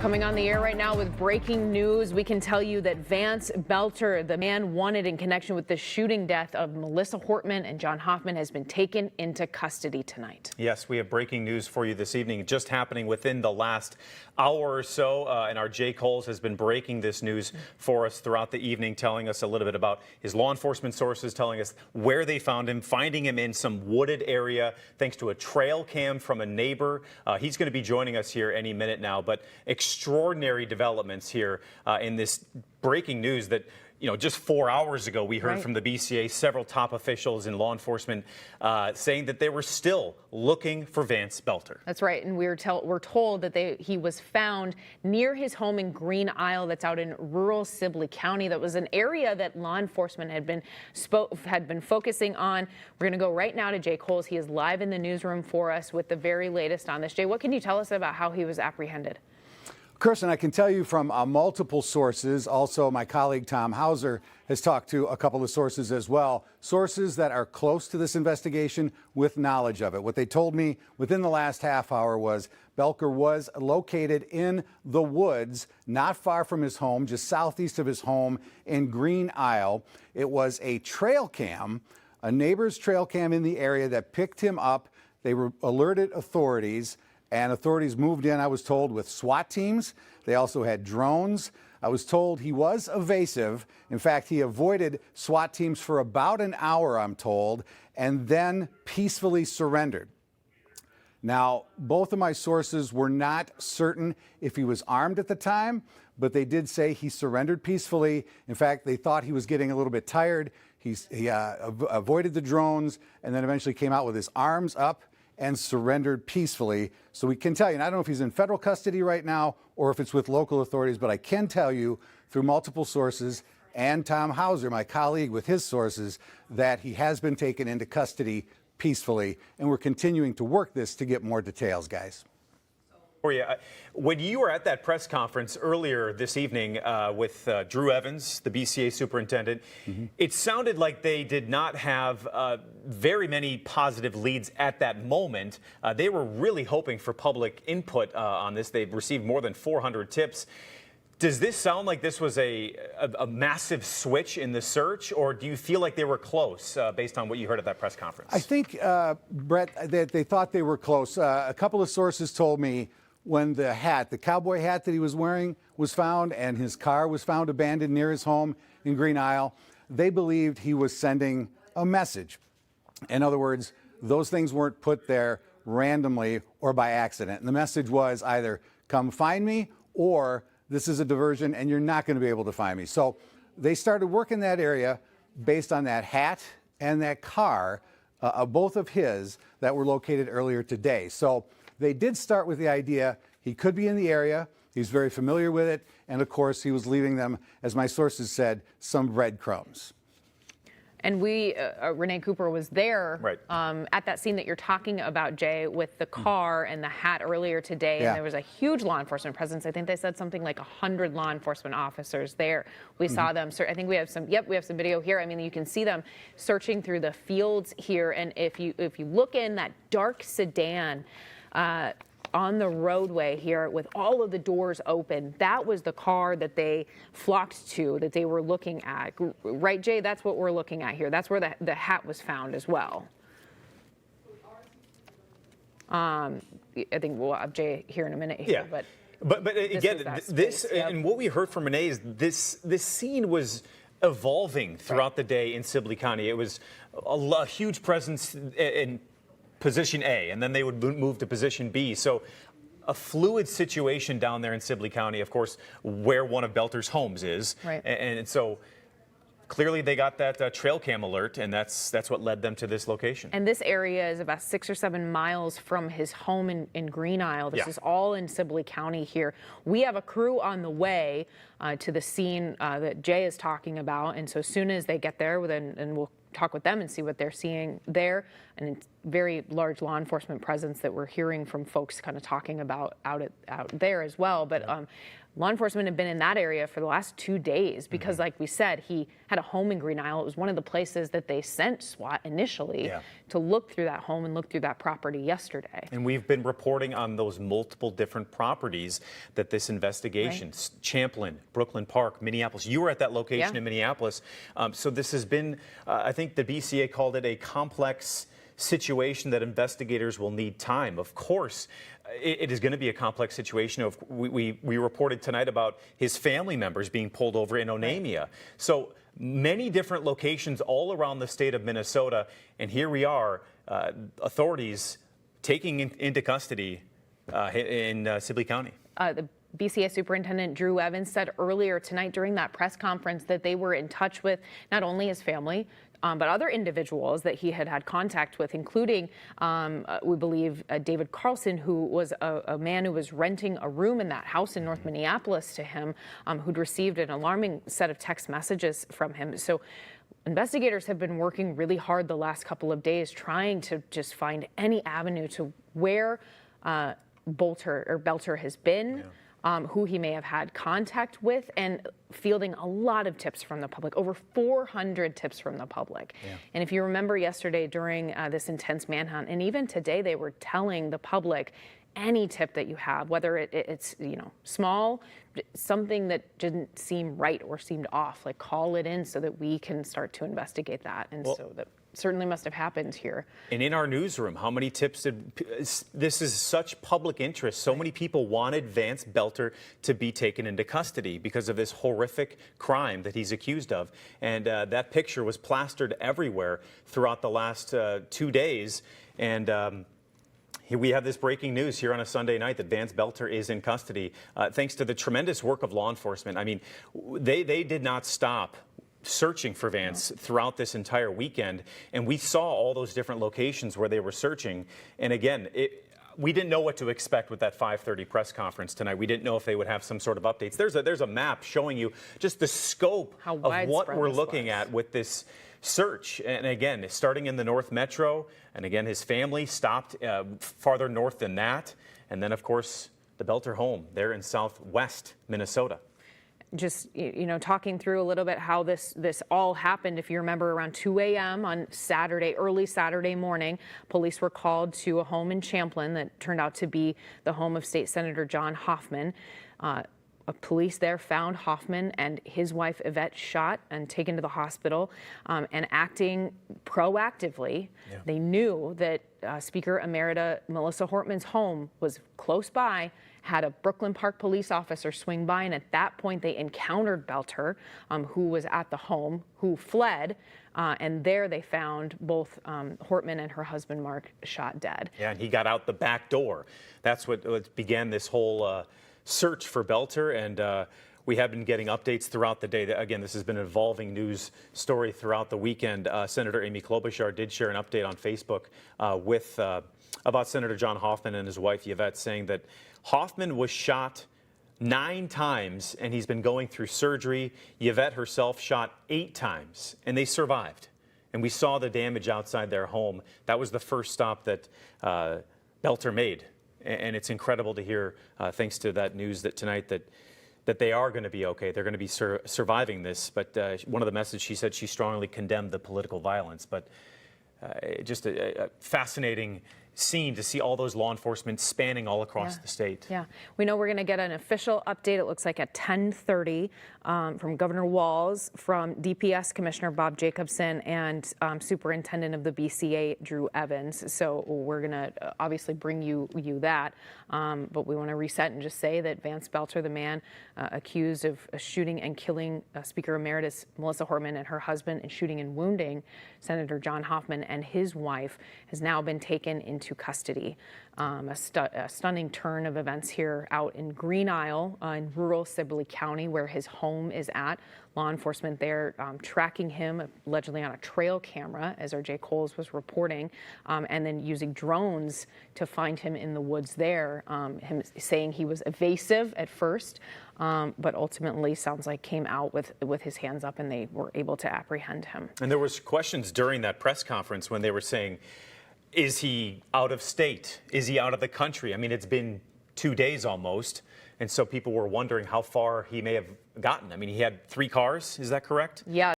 Coming on the air right now with breaking news, we can tell you that Vance Boelter, the man wanted in connection with the shooting death of Melissa Hortman and John Hoffman, has been taken into custody tonight. Yes, we have breaking news for you this evening, just happening within the last hour or so. And our Jay Coles has been breaking this news for us throughout the evening, telling us a little bit about his law enforcement sources, telling us where they found him, finding him in some wooded area, thanks to a trail cam from a neighbor. He's going to be joining us here any minute now, but extraordinary developments here in this breaking news that, just 4 hours ago, we heard from the BCA, several top officials in law enforcement saying that they were still looking for Vance Boelter. That's right, and we're told that he was found near his home in Green Isle, that's out in rural Sibley County. That was an area that law enforcement had been focusing on. We're going to go right now to Jay Coles. He is live in the newsroom for us with the very latest on this. Jay, what can you tell us about how he was apprehended? Kirsten, I can tell you from multiple sources. Also, my colleague Tom Hauser has talked to a couple of sources as well, sources that are close to this investigation with knowledge of it. What they told me within the last half hour was Boelter was located in the woods, not far from his home, just southeast of his home in Green Isle. It was a trail cam, a neighbor's trail cam in the area that picked him up. They alerted authorities. And authorities moved in, I was told, with SWAT teams. They also had drones. I was told he was evasive. In fact, he avoided SWAT teams for about an hour, I'm told, and then peacefully surrendered. Now, both of my sources were not certain if he was armed at the time, but they did say he surrendered peacefully. In fact, they thought he was getting a little bit tired. He avoided the drones and then eventually came out with his arms up and surrendered peacefully. So we can tell you, and I don't know if he's in federal custody right now or if it's with local authorities, but I can tell you through multiple sources and Tom Hauser, my colleague with his sources, that he has been taken into custody peacefully. And we're continuing to work this to get more details, guys. For you, when you were at that press conference earlier this evening with Drew Evans, the BCA superintendent, it sounded like they did not have very many positive leads at that moment. They were really hoping for public input on this. They've received more than 400 tips. Does this sound like this was a massive switch in the search, or do you feel like they were close based on what you heard at that press conference? I think, Brett, that they thought they were close. A couple of sources told me when the cowboy hat that he was wearing was found and his car was found abandoned near his home in Green Isle, they believed he was sending a message. In other words, those things weren't put there randomly or by accident. And the message was either come find me or this is a diversion and you're not going to be able to find me. So they started working that area based on that hat and that car, both of his, that were located earlier today. So they did start with the idea he could be in the area. He's very familiar with it. And of course, he was leaving them, as my sources said, some breadcrumbs. And Renee Cooper was there at that scene that you're talking about, Jay, with the car and the hat earlier today. And there was a huge law enforcement presence. I think they said something like 100 law enforcement officers there. We saw them. I think we have some video here. I mean, you can see them searching through the fields here. And if you look in that dark sedan, on the roadway here with all of the doors open, that was the car that they flocked to, that they were looking at. Right, Jay? That's what we're looking at here. That's where the hat was found as well. I think we'll have Jay here in a minute here. Yeah. But again, this and what we heard from Renee is this scene was evolving throughout the day in Sibley County. It was a huge presence in position A, and then they would move to position B. So a fluid situation down there in Sibley County, of course, where one of Boelter's homes is. Right. And so clearly they got that trail cam alert, and that's what led them to this location. And this area is about 6 or 7 miles from his home in Green Isle. This is all in Sibley County here. We have a crew on the way to the scene that Jay is talking about, and so as soon as they get there, and we'll talk with them and see what they're seeing there. And it's very large law enforcement presence that we're hearing from folks kind of talking about out there as well. But law enforcement had been in that area for the last 2 days because, like we said, he had a home in Green Isle. It was one of the places that they sent SWAT initially to look through that home and look through that property yesterday. And we've been reporting on those multiple different properties that this investigation, Champlin, Brooklyn Park, Minneapolis. You were at that location in Minneapolis. So this has been, I think the BCA called it a complex situation that investigators will need time. Of course, it is going to be a complex situation. We reported tonight about his family members being pulled over in Onamia. So many different locations all around the state of Minnesota. And here we are, authorities taking into custody in Sibley County. The BCA Superintendent Drew Evans said earlier tonight during that press conference that they were in touch with not only his family, but other individuals that he had had contact with, including, we believe, David Carlson, who was a man who was renting a room in that house in North Minneapolis to him, who'd received an alarming set of text messages from him. So investigators have been working really hard the last couple of days trying to just find any avenue to where Boelter has been. Who he may have had contact with, and fielding a lot of tips from the public, over 400 tips from the public. And if you remember yesterday during this intense manhunt, and even today, they were telling the public any tip that you have, whether it's small, something that didn't seem right or seemed off, like call it in so that we can start to investigate that. And so that certainly must have happened here. And in our newsroom, how many tips did this is such public interest. So many people wanted Vance Boelter to be taken into custody because of this horrific crime that he's accused of. And that picture was plastered everywhere throughout the last 2 days. And here we have this breaking news here on a Sunday night that Vance Boelter is in custody, thanks to the tremendous work of law enforcement. I mean, they did not stop searching for Vance throughout this entire weekend, and we saw all those different locations where they were searching. And again, we didn't know what to expect with that 5:30 press conference tonight. We didn't know if they would have some sort of updates. There's a map showing you just the scope of what we're looking at with this search. And again, starting in the North Metro, and again, his family stopped farther north than that. And then, of course, the Boelter home there in southwest Minnesota. Just, talking through a little bit how this all happened. If you remember, around 2 a.m. on Saturday, early Saturday morning, police were called to a home in Champlin that turned out to be the home of State Senator John Hoffman. Police there found Hoffman and his wife Yvette shot and taken to the hospital, and acting proactively. They knew that Speaker Emerita Melissa Hortman's home was close by, had a Brooklyn Park police officer swing by, and at that point they encountered Boelter, who was at the home, who fled, and there they found both Hortman and her husband Mark shot dead. Yeah, and he got out the back door. That's what began this whole search for Boelter, and we have been getting updates throughout the day. Again, this has been an evolving news story throughout the weekend. Senator Amy Klobuchar did share an update on Facebook about Senator John Hoffman and his wife Yvette, saying that Hoffman was shot 9 times and he's been going through surgery. Yvette herself shot 8 times and they survived. And we saw the damage outside their home. That was the first stop that Boelter made. And it's incredible to hear, thanks to that news that tonight, that they are going to be okay. They're going to be surviving this. But one of the messages, she said she strongly condemned the political violence. But just a fascinating scene to see all those law enforcement spanning all across the state. Yeah, we know we're going to get an official update, it looks like at 10:30, from Governor Walz, from DPS Commissioner Bob Jacobson, and Superintendent of the BCA, Drew Evans. So we're going to obviously bring you that, but we want to reset and just say that Vance Boelter, the man accused of shooting and killing Speaker Emeritus Melissa Hortman and her husband, and shooting and wounding Senator John Hoffman and his wife, has now been taken into custody. A stunning turn of events here out in Green Isle in rural Sibley County, where his home is at. Law enforcement there tracking him allegedly on a trail camera, as our Jay Coles was reporting, and then using drones to find him in the woods there. Him saying he was evasive at first, but ultimately sounds like came out with his hands up, and they were able to apprehend him. And there was questions during that press conference when they were saying, is he out of state? Is he out of the country? I mean, it's been 2 days almost. And so people were wondering how far he may have gotten. I mean, he had 3 cars. Is that correct? Yeah.